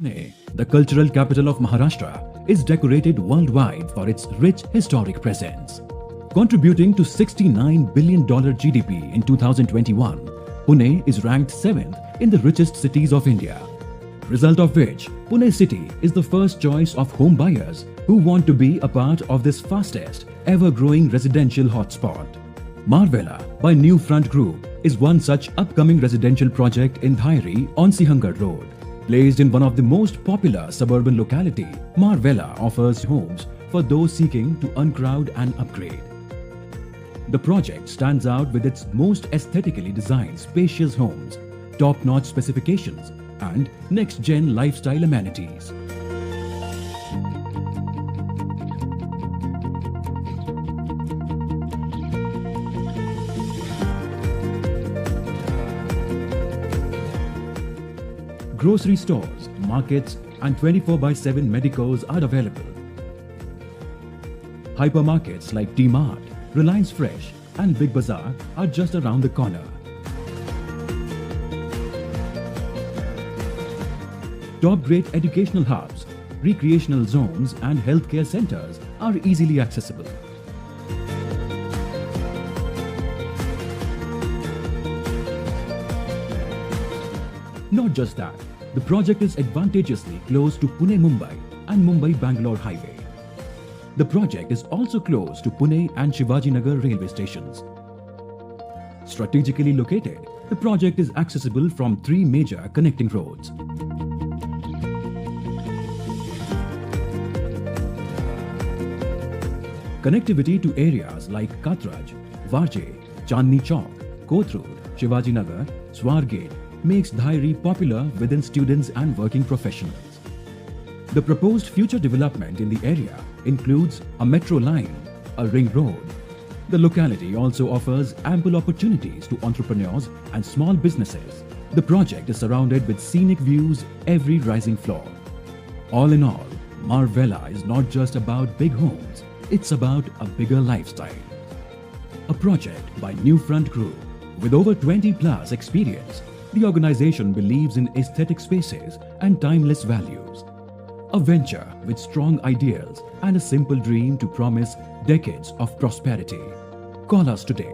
Pune, the cultural capital of Maharashtra, is decorated worldwide for its rich historic presence. Contributing to $69 billion GDP in 2021, Pune is ranked 7th in the richest cities of India. Result of which, Pune city is the first choice of home buyers who want to be a part of this fastest ever-growing residential hotspot. Marvella by New Front Group is one such upcoming residential project in Dhairi on Sihangad Road. Placed in one of the most popular suburban locality, Marvella offers homes for those seeking to uncrowd and upgrade. The project stands out with its most aesthetically designed spacious homes, top-notch specifications and next-gen lifestyle amenities. Grocery stores, markets and 24/7 medicos are available. Hypermarkets like D-Mart, Reliance Fresh and Big Bazaar are just around the corner. Top-grade educational hubs, recreational zones and healthcare centers are easily accessible. Not just that, the project is advantageously close to Pune-Mumbai and Mumbai-Bangalore highway. The project is also close to Pune and Shivajinagar railway stations. Strategically located, the project is accessible from 3 major connecting roads. Connectivity to areas like Katraj, Varje, Chandni Chowk, Kothurud, Shivajinagar, Swargate makes Dhairi popular within students and working professionals. The proposed future development in the area includes a metro line, a ring road. The locality also offers ample opportunities to entrepreneurs and small businesses. The project is surrounded with scenic views every rising floor. All in all, Marvella is not just about big homes, it's about a bigger lifestyle. A project by New Front Group. With over 20 plus experience, the organization believes in aesthetic spaces and timeless values. A venture with strong ideals and a simple dream to promise decades of prosperity. Call us today.